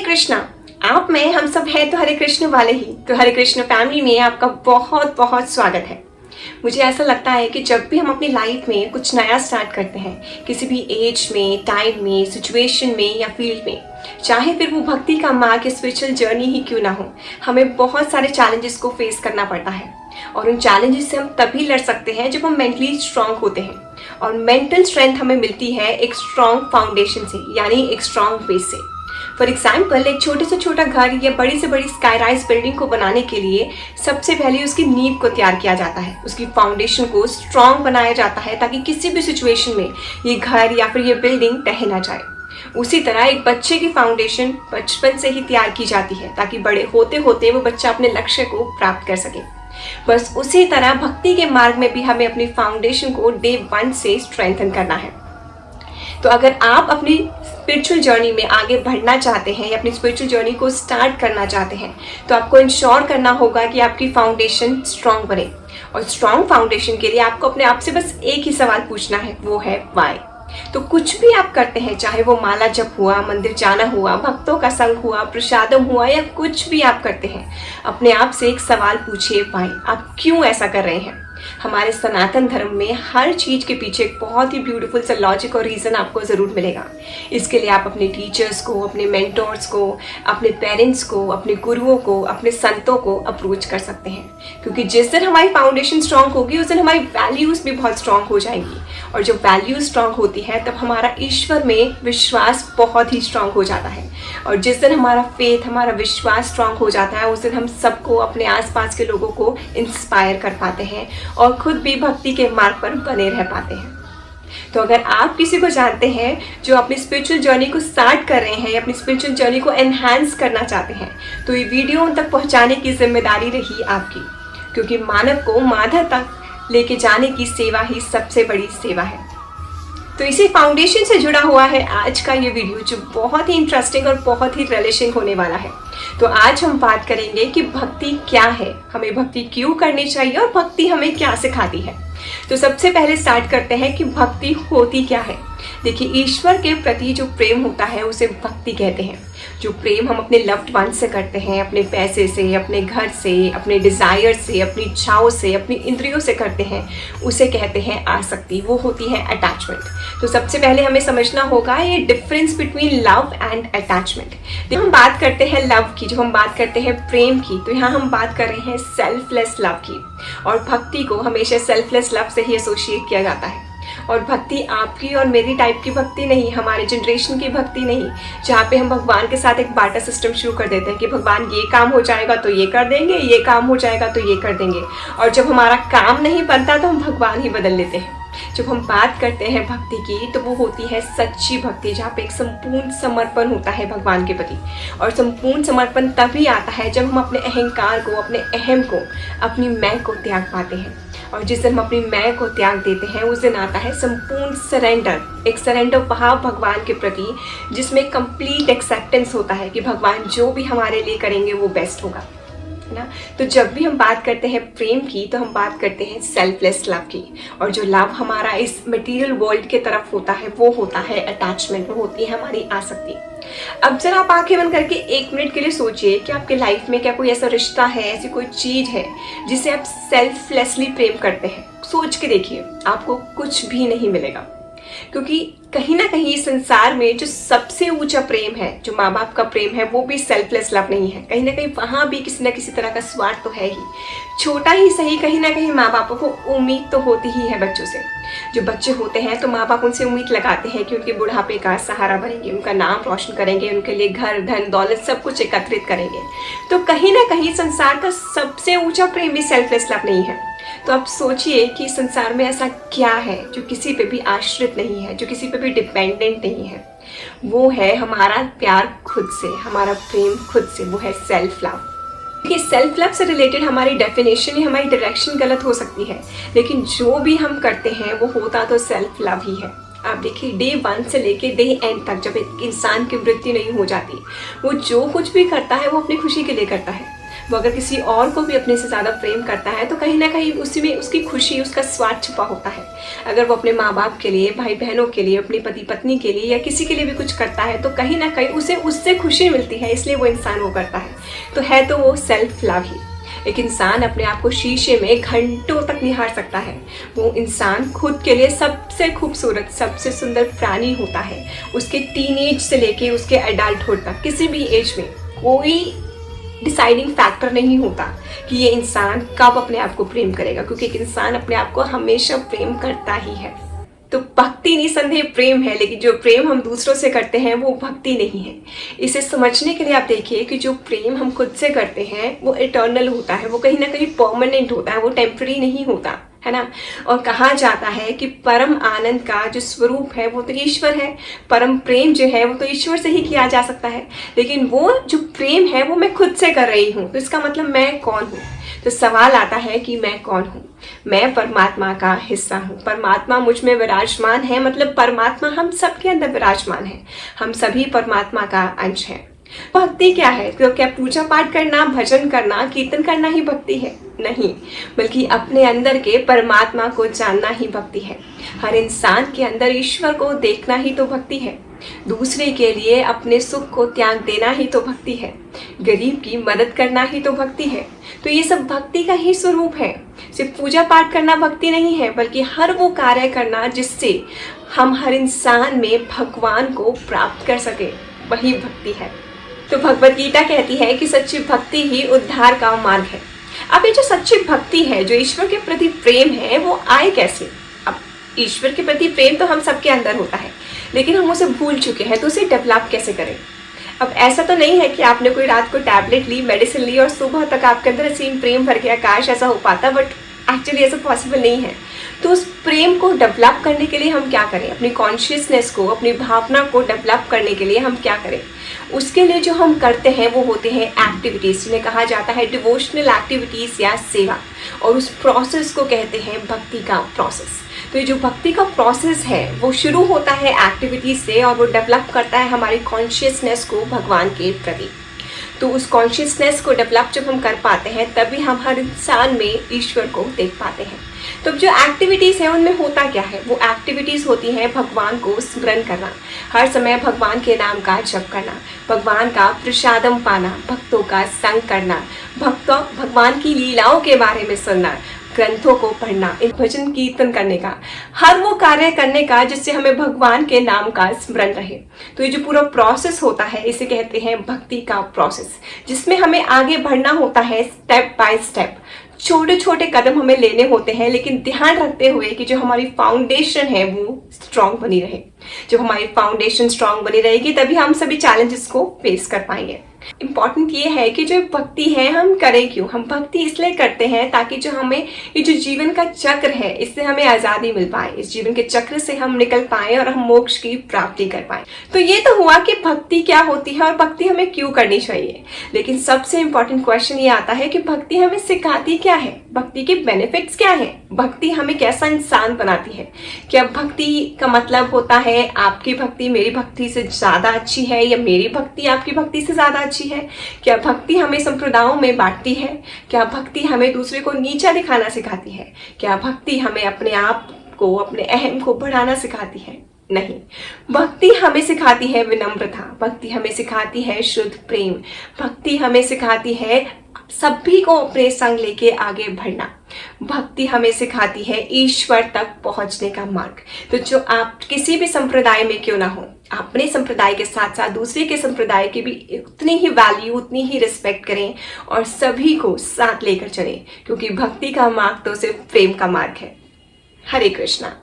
कृष्णा। आप में हम सब हैं तो हरे कृष्ण वाले ही। तो हरे कृष्ण फैमिली में आपका बहुत बहुत स्वागत है। मुझे ऐसा लगता है कि जब भी हम अपनी लाइफ में कुछ नया स्टार्ट करते हैं, किसी भी एज में, टाइम में, सिचुएशन में या फील्ड में, चाहे फिर वो भक्ति का मार्ग या स्पिरिचुअल जर्नी ही क्यों ना हो, हमें बहुत सारे चैलेंजेस को फेस करना पड़ता है। और उन चैलेंजेस से हम तभी लड़ सकते हैं जब हम मेंटली स्ट्रांग होते हैं। और मेंटल स्ट्रेंथ हमें मिलती है एक स्ट्रांग फाउंडेशन से, यानी एक स्ट्रांग बेस से। फॉर एग्जाम्पल, एक छोटे से छोटा घर या बड़ी से बड़ी स्काईराइज बिल्डिंग को बनाने के लिए सबसे पहले उसकी नींव को तैयार किया जाता है, उसकी फाउंडेशन को स्ट्रांग बनाया जाता है ताकि किसी भी सिचुएशन में ये घर या फिर ये बिल्डिंग ढह ना जाए। उसी तरह एक बच्चे की फाउंडेशन बचपन से ही तैयार की जाती है ताकि बड़े होते होते वो बच्चा अपने लक्ष्य को प्राप्त कर सके। बस उसी तरह भक्ति के मार्ग में भी हमें अपनी फाउंडेशन को डे 1 से स्ट्रेंथन करना है। तो अगर आप अपनी स्पिरिचुअल जर्नी में आगे बढ़ना चाहते हैं या अपनी स्पिरिचुअल जर्नी को स्टार्ट करना चाहते हैं, तो आपको इंश्योर करना होगा कि आपकी फाउंडेशन स्ट्रांग बने। और स्ट्रांग फाउंडेशन के लिए आपको अपने आप से बस एक ही सवाल पूछना है, वो है व्हाई। तो कुछ भी आप करते हैं, चाहे वो माला जप हुआ, मंदिर जाना हुआ, भक्तों का संग हुआ, प्रसादम हुआ, या कुछ भी आप करते हैं, अपने आप से एक सवाल पूछिए, व्हाई, आप क्यों ऐसा कर रहे हैं। हमारे सनातन धर्म में हर चीज के पीछे एक बहुत ही ब्यूटीफुल सा लॉजिक और रीजन आपको जरूर मिलेगा। इसके लिए आप अपने टीचर्स को, अपने मेंटोर्स को, अपने पेरेंट्स को, अपने गुरुओं को, अपने संतों को अप्रोच कर सकते हैं। क्योंकि जिस दिन हमारी फाउंडेशन स्ट्रांग होगी, उस दिन हमारी वैल्यूज भी बहुत स्ट्रांग हो जाएंगी। और जब वैल्यूज स्ट्रांग होती है, तब हमारा ईश्वर में विश्वास बहुत ही स्ट्रांग हो जाता है। और जिस दिन हमारा फेथ, हमारा विश्वास स्ट्रांग हो जाता है, उस दिन हम सबको, अपने आसपास के लोगों को इंस्पायर कर पाते हैं और खुद भी भक्ति के मार्ग पर बने रह पाते हैं। तो अगर आप किसी को जानते हैं जो अपनी स्पिरिचुअल जर्नी को स्टार्ट कर रहे हैं या अपनी स्पिरिचुअल जर्नी को एनहांस करना चाहते हैं, तो ये वीडियो उन तक पहुंचाने की जिम्मेदारी रही आपकी। क्योंकि मानव को माधव तक लेके जाने की सेवा ही सबसे बड़ी सेवा है। तो इसी फाउंडेशन से जुड़ा हुआ है आज का ये वीडियो, जो बहुत ही इंटरेस्टिंग और बहुत ही रिलेशिंग होने वाला है। तो आज हम बात करेंगे कि भक्ति क्या है, हमें भक्ति क्यों करनी चाहिए और भक्ति हमें क्या सिखाती है। तो सबसे पहले स्टार्ट करते हैं कि भक्ति होती क्या है। देखिए, ईश्वर के प्रति जो प्रेम होता है उसे भक्ति कहते हैं। जो प्रेम हम अपने लव्ड वन से करते हैं, अपने पैसे से, अपने घर से, अपने डिजायर से, अपनी इच्छाओं से, अपनी इंद्रियों से करते हैं, उसे कहते हैं आसक्ति। वो होती है अटैचमेंट। तो सबसे पहले हमें समझना होगा ये difference between love and attachment. जब हम बात करते हैं लव की, जब हम बात करते हैं प्रेम की, तो यहाँ हम बात कर रहे हैं सेल्फलेस लव की। और भक्ति को हमेशा सेल्फलेस लव से ही एसोसिएट किया जाता है। और भक्ति आपकी और मेरी टाइप की भक्ति नहीं, हमारे जनरेशन की भक्ति नहीं, जहाँ पे हम भगवान के साथ एक बार्टर सिस्टम शुरू कर देते हैं कि भगवान ये काम हो जाएगा तो ये कर देंगे, ये काम हो जाएगा तो ये कर देंगे। और जब हमारा काम नहीं बनता तो हम भगवान ही बदल लेते हैं। जब हम बात करते हैं भक्ति की, तो वो होती है सच्ची भक्ति, जहाँ पे एक संपूर्ण समर्पण होता है भगवान के प्रति। और संपूर्ण समर्पण तभी आता है जब हम अपने अहंकार को, अपने अहम को, अपनी मैं को त्याग पाते हैं। और जिस दिन हम अपनी मैं को त्याग देते हैं, उस दिन आता है संपूर्ण सरेंडर, एक सरेंडर भाव भगवान के प्रति, जिसमें कंप्लीट एक्सेप्टेंस होता है कि भगवान जो भी हमारे लिए करेंगे वो बेस्ट होगा, है ना। तो जब भी हम बात करते हैं प्रेम की, तो हम बात करते हैं सेल्फलेस लव की। और जो लव हमारा इस मटेरियल वर्ल्ड के तरफ होता है, वो होता है अटैचमेंट, वो होती है हमारी आसक्ति। अब जरा आप आंखें बंद करके 1 मिनट के लिए सोचिए कि आपके लाइफ में क्या कोई ऐसा रिश्ता है, ऐसी कोई चीज है जिसे आप सेल्फलेसली प्रेम करते हैं। सोच के देखिए, आपको कुछ भी नहीं मिलेगा। क्योंकि कहीं ना कहीं संसार में जो सबसे ऊंचा प्रेम है, जो माँ बाप का प्रेम है, वो भी सेल्फलेस लव नहीं है। कहीं ना कहीं वहां भी किसी न किसी तरह का स्वार्थ तो है ही, छोटा ही सही। कहीं ना कहीं माँ बापों को उम्मीद तो होती ही है बच्चों से। जो बच्चे होते हैं तो माँ बाप उनसे उम्मीद लगाते हैं कि उनके बुढ़ापे का सहारा बनेंगे, उनका नाम रोशन करेंगे, उनके लिए घर, धन, दौलत सब कुछ एकत्रित करेंगे। तो कहीं ना कहीं संसार का सबसे ऊंचा प्रेम भी सेल्फलेस लव नहीं है। तो आप सोचिए कि संसार में ऐसा क्या है जो किसी पे भी आश्रित नहीं है, जो किसी पे भी डिपेंडेंट नहीं है। वो है हमारा प्यार खुद से, हमारा प्रेम खुद से, वो है सेल्फ लव। कि सेल्फ लव से रिलेटेड हमारी डेफिनेशन या हमारी डायरेक्शन गलत हो सकती है, लेकिन जो भी हम करते हैं वो होता तो सेल्फ लव ही है। आप देखिए, डे 1 से लेके डे एंड तक, जब एक इंसान की मृत्यु नहीं हो जाती, वो जो कुछ भी करता है वो अपनी खुशी के लिए करता है। वो अगर किसी और को भी अपने से ज़्यादा प्रेम करता है तो कहीं ना कहीं उसी में उसकी खुशी, उसका स्वाद छुपा होता है। अगर वो अपने माँ बाप के लिए, भाई बहनों के लिए, अपने पति पत्नी के लिए या किसी के लिए भी कुछ करता है तो कहीं ना कहीं उसे उससे खुशी मिलती है, इसलिए वो इंसान वो करता है। तो है तो वो सेल्फ लव ही। एक इंसान अपने आप को शीशे में घंटों तक निहार सकता है। वो इंसान खुद के लिए सबसे खूबसूरत, सबसे सुंदर प्राणी होता है। उसके टीनेज से लेके उसके एडल्टहुड तक किसी भी एज में कोई डिसाइडिंग फैक्टर नहीं होता कि ये इंसान कब अपने आप को प्रेम करेगा, क्योंकि एक इंसान अपने आप को हमेशा प्रेम करता ही है। तो भक्ति निसंदेह प्रेम है, लेकिन जो प्रेम हम दूसरों से करते हैं वो भक्ति नहीं है। इसे समझने के लिए आप देखिए कि जो प्रेम हम खुद से करते हैं वो इटर्नल होता है, वो कहीं ना कहीं परमानेंट होता है, वो टेम्पररी नहीं होता है ना। और कहा जाता है कि परम आनंद का जो स्वरूप है वो तो ईश्वर है। परम प्रेम जो है वो तो ईश्वर से ही किया जा सकता है, लेकिन वो जो प्रेम है वो मैं खुद से कर रही हूँ। तो इसका मतलब मैं कौन हूँ? तो सवाल आता है कि मैं कौन हूँ? मैं परमात्मा का हिस्सा हूँ। परमात्मा मुझ में विराजमान है, मतलब परमात्मा हम सबके अंदर विराजमान है। हम सभी परमात्मा का अंश है। भक्ति क्या है? तो क्या पूजा पाठ करना, भजन करना, कीर्तन करना ही भक्ति है? नहीं, बल्कि अपने अंदर के परमात्मा को जानना ही भक्ति है। हर इंसान के अंदर ईश्वर को देखना ही तो भक्ति है। दूसरे के लिए अपने सुख को त्याग देना ही तो भक्ति है। गरीब की मदद करना ही तो भक्ति है। तो ये सब भक्ति का ही स्वरूप है। सिर्फ पूजा पाठ करना भक्ति नहीं है, बल्कि हर वो कार्य करना जिससे हम हर इंसान में भगवान को प्राप्त कर सके, वही भक्ति है। तो भगवत गीता कहती है कि सच्ची भक्ति ही उद्धार का मार्ग है। अब ये जो सच्ची भक्ति है, जो ईश्वर के प्रति प्रेम है, वो आए कैसे? अब ईश्वर के प्रति प्रेम तो हम सबके अंदर होता है, लेकिन हम उसे भूल चुके हैं, तो उसे डेवलप कैसे करें? अब ऐसा तो नहीं है कि आपने कोई रात को टैबलेट ली, मेडिसिन ली और सुबह तक आपके अंदर असीम प्रेम भर गया। काश ऐसा हो पाता, बट एक्चुअली ऐसा पॉसिबल नहीं है। तो उस प्रेम को डेवलप करने के लिए हम क्या करें? अपनी कॉन्शियसनेस को, अपनी भावना को डेवलप करने के लिए हम क्या करें? उसके लिए जो हम करते हैं वो होते हैं एक्टिविटीज़, जिन्हें कहा जाता है डिवोशनल एक्टिविटीज़ या सेवा। और उस प्रोसेस को कहते हैं भक्ति का प्रोसेस। तो ये जो भक्ति का प्रोसेस है वो शुरू होता है एक्टिविटीज से, और वो डेवलप करता है हमारी कॉन्शियसनेस को भगवान के प्रति। तो उस कॉन्शियसनेस को डेवलप जब हम कर पाते हैं, तभी हम हर इंसान में ईश्वर को देख पाते हैं। तो जो एक्टिविटीज़ हैं उनमें होता क्या है? वो एक्टिविटीज़ होती हैं भगवान को स्मरण करना, हर समय भगवान के नाम का जप करना, भगवान का प्रसादम पाना, भक्तों का संग करना, भगवान की लीलाओं के बारे में सुनना, ग्रंथों को पढ़ना, इन भजन कीर्तन करने का, हर वो कार्य करने का जिससे हमें भगवान के नाम का स्मरण रहे। तो ये जो पूरा प्रोसेस होता है इसे कहते हैं भक्ति का प्रोसेस, जिसमें हमें आगे बढ़ना होता है स्टेप बाय स्टेप। छोटे छोटे कदम हमें लेने होते हैं, लेकिन ध्यान रखते हुए कि जो हमारी फाउंडेशन है वो स्ट्रांग बनी रहे। जब हमारी फाउंडेशन स्ट्रांग बनी रहेगी तभी हम सभी चैलेंजेस को फेस कर पाएंगे। इम्पॉर्टेंट ये है कि जो भक्ति है हम करें क्यों? हम भक्ति इसलिए करते हैं ताकि जो हमें ये जो जीवन का चक्र है इससे हमें आज़ादी मिल पाए, इस जीवन के चक्र से हम निकल पाए और हम मोक्ष की प्राप्ति कर पाए। तो ये तो हुआ कि भक्ति क्या होती है और भक्ति हमें क्यों करनी चाहिए। लेकिन सबसे इम्पॉर्टेंट क्वेश्चन ये आता है कि भक्ति हमें सिखाती क्या है? भक्ति के बेनिफिट्स क्या है? भक्ति हमें कैसा इंसान बनाती है? क्या भक्ति का मतलब होता है आपकी भक्ति मेरी भक्ति से ज़्यादा अच्छी है, या मेरी भक्ति आपकी भक्ति से ज़्यादा अच्छी है? क्या भक्ति हमें संप्रदायों में बांटती है? क्या भक्ति हमें दूसरे को नीचा दिखाना सिखाती है? क्या भक्ति हमें अपने आप को, अपने अहम को बढ़ाना सिखाती है? नहीं, भक्ति हमें सिखाती है विनम्रता, भक्ति हमें सिखाती है शुद्ध प्रेम, भक्ति हमें सिखाती है सभी को अपने संग लेके आगे बढ़ना, भक्ति हमें सिखाती है ईश्वर तक पहुंचने का मार्ग। तो जो आप किसी भी संप्रदाय में क्यों ना हो, अपने संप्रदाय के साथ साथ दूसरे के संप्रदाय की भी उतनी ही वैल्यू, उतनी ही रिस्पेक्ट करें और सभी को साथ लेकर चलें, क्योंकि भक्ति का मार्ग तो सिर्फ प्रेम का मार्ग है। हरे कृष्णा।